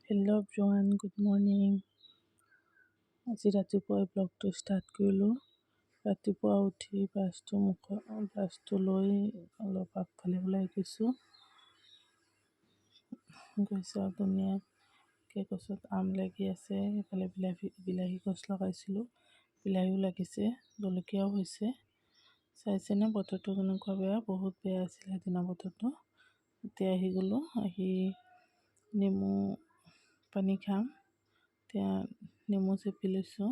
Hello' everyone, good morning. আজি ৰাতিপুৱাই ব্লগটো start কৰিলোঁ। ৰাতিপুৱা উঠি ব্ৰাছটো লৈ অলপ আগফালে ওলাই গৈছোঁ আৰু ধুনীয়াকৈ গছত আম লাগি আছে। এইফালে বিলাহী গছ লগাইছিলোঁ, বিলাহীও লাগিছে, জলকীয়াও হৈছে। চাইছেনে বতৰটো কেনেকুৱা বেয়া, বহুত বেয়া আছিল সেইদিনা বতৰটো। এতিয়া আহি গ'লোঁ, আহি নেমু পানী খাম। এতিয়া নেমু চেপি লৈছোঁ।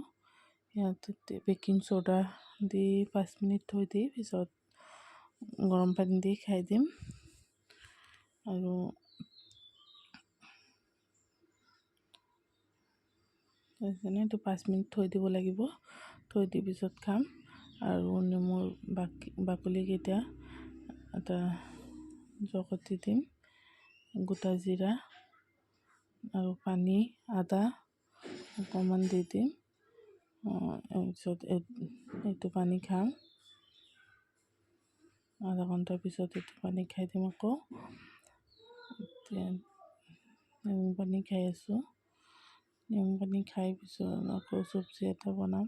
ইয়াত বেকিং চ'ডা দি 5 মিনিট থৈ দি পিছত গৰম পানী দি খাই দিম। আৰু এইটো 5 মিনিট থৈ দিব লাগিব, থৈ দি পিছত খাম। আৰু নেমুৰ বাকলিকেইটা এটা জগতি দিম, গোটা জিৰা আৰু পানী, আদা অকণমান দি দিম। তাৰপিছত এইটো পানী খাম। আধা ঘণ্টাৰ পিছত এইটো পানী খাই দিম আকৌ। এতিয়া নেমু পানী খাই আছোঁ। নেমু পানী খাই পিছত আকৌ চব্জি এটা বনাম,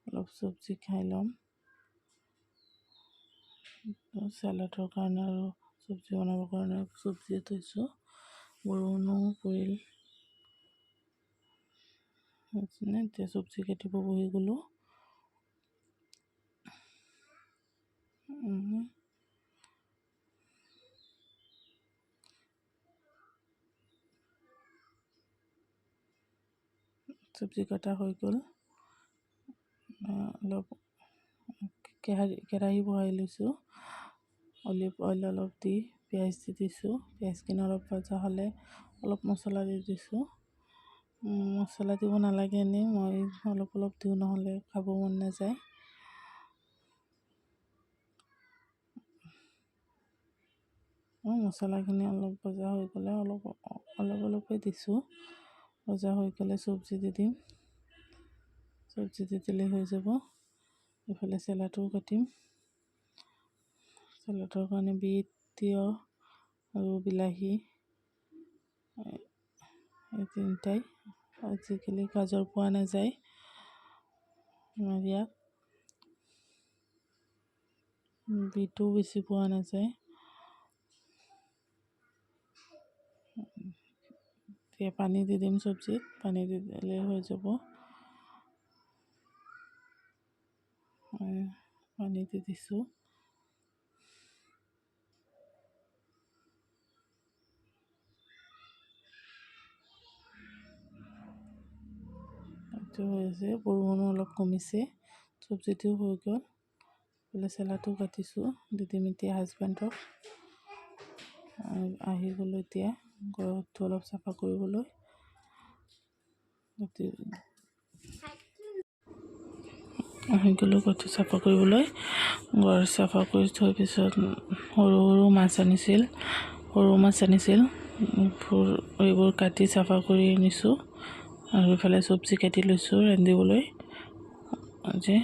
অলপ চব্জি খাই ল'ম। চালাডৰ কাৰণে আৰু চব্জি বনাবৰ কাৰণে চব্জি থৈছোঁ। বৰষুণো পৰিল, এতিয়া চব্জি কাটিব বহি গ'লোঁ। চব্জি কটা হৈ গ'ল। অলপ কেৰাহী বহাই লৈছোঁ, অলিভ অইল অলপ দি পিঁয়াজ দি দিছোঁ। পিঁয়াজখিনি অলপ ভজা হ'লে অলপ মছলা দি দিছোঁ। মছলা দিব নালাগে, এনেই মই অলপ দিওঁ, নহ'লে খাব মন নাযায়। মছলাখিনি অলপ ভজা হৈ গ'লে অলপে দিছোঁ। ভজা হৈ গ'লে চব্জি দি দিম। চব্জি দি দিলে হৈ যাব। এইফালে চেলাডো কাটিম। চেলাডৰ কাৰণে বিট, তিয়ঁহ আৰু বিলাহী, এই তিনিটাই। আজিকালি গাজৰ পোৱা নাযায় আমাৰ ইয়াত, বিটো বেছি পোৱা নাযায়। এতিয়া পানী দি দিম চব্জিত, পানী দি দিলে হৈ যাব। পানী দি দিছোঁ। এইটো হৈ আছে, বৰষুণো অলপ কমিছে, চব্জিটোও হৈ গ'ল। বোলে চেলাডো কাটিছোঁ, দি দিম এতিয়া হাজবেণ্ডক। আহি গ'লোঁ এতিয়া ঘৰটো অলপ চাফা কৰিবলৈ। আহি গ'লোঁ ঘৰটো চাফা কৰিবলৈ। ঘৰ চাফা কৰি থোৱাৰ পিছত সৰু মাছ আনিছিল, এইবোৰ কাটি চাফা কৰি আনিছোঁ। আৰু ইফালে চব্জি কাটি লৈছোঁ ৰান্ধিবলৈ। আজি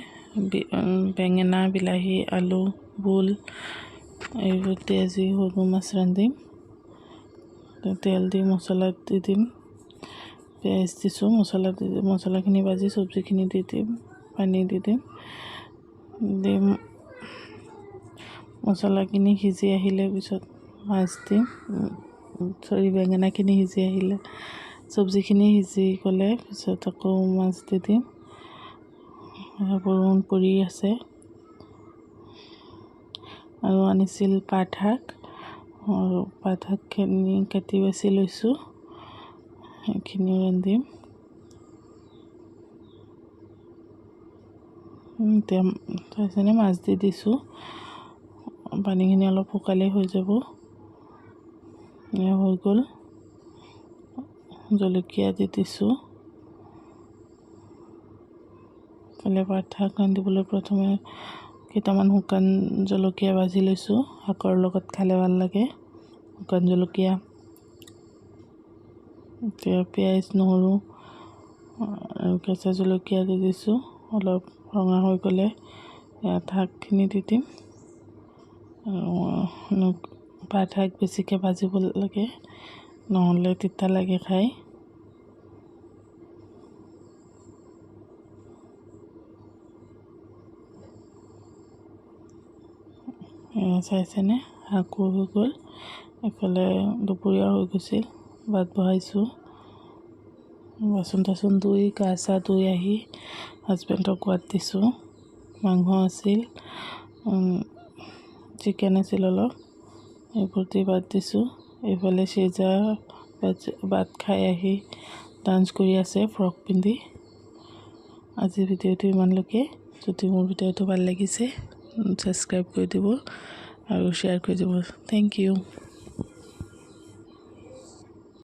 বেঙেনা, বিলাহী, আলু, ভোল এইবোৰ দি আজি সৰু মাছ ৰান্ধিম। তেল দি মছলা দি দিম, পিঁয়াজ দিছোঁ, মছলাখিনি ভাজি চব্জিখিনি দি দিম, পানী দি দিম। মছলাখিনি সিজি আহিলে পিছত মাছ দিম। বেঙেনাখিনি সিজি আহিলে, চব্জিখিনি সিজি গ'লে পিছত আকৌ মাছ দি দিম। বৰষুণ পৰি আছে। আৰু আনিছিল পাত শাক, আৰু পাত শাকখিনি কাটি বাছি লৈছোঁ, সেইখিনি ৰান্ধিম। এতিয়া চাইছেনে মাছ দি দিছোঁ, পানীখিনি অলপ শুকালেই হৈ যাব। হৈ গ'ল। জলকীয়া দি দিছোঁ। পাত শাক ৰান্ধিবলৈ প্ৰথমে কেইটামান শুকান জলকীয়া ভাজি লৈছোঁ, শাকৰ লগত খালে ভাল লাগে শুকান জলকীয়া। এতিয়া পিঁয়াজ, নহৰু আৰু কেঁচা জলকীয়া দি দিছোঁ। অলপ ৰঙা হৈ গ'লে ইয়াত শাকখিনি দি দিম। পাত শাক বেছিকৈ ভাজিব লাগে, নহ'লে তিতা লাগে খাই। চাইছেনে শাকো হৈ গ'ল। এইফালে দুপৰীয়া হৈ গৈছিল, ভাত বহাইছোঁ। বাচন টাচন ধুই গা চা ধুই আহি হাজবেণ্ডক খোৱাত দিছোঁ। মাংস আছিল, চিকেন আছিল অলপ, এইবোৰ দি ভাত দিছোঁ। এইফালে চিজা ভাত খাই আহি ডান্স কৰি আছে ফ্ৰক পিন্ধি। আজিৰ ভিডিঅ'টো ইমানলৈকে। যদি মোৰ ভিডিঅ'টো ভাল লাগিছে ছাবস্ক্ৰাইব কৰি দিব আৰু শ্বেয়াৰ কৰি দিব। Thank U.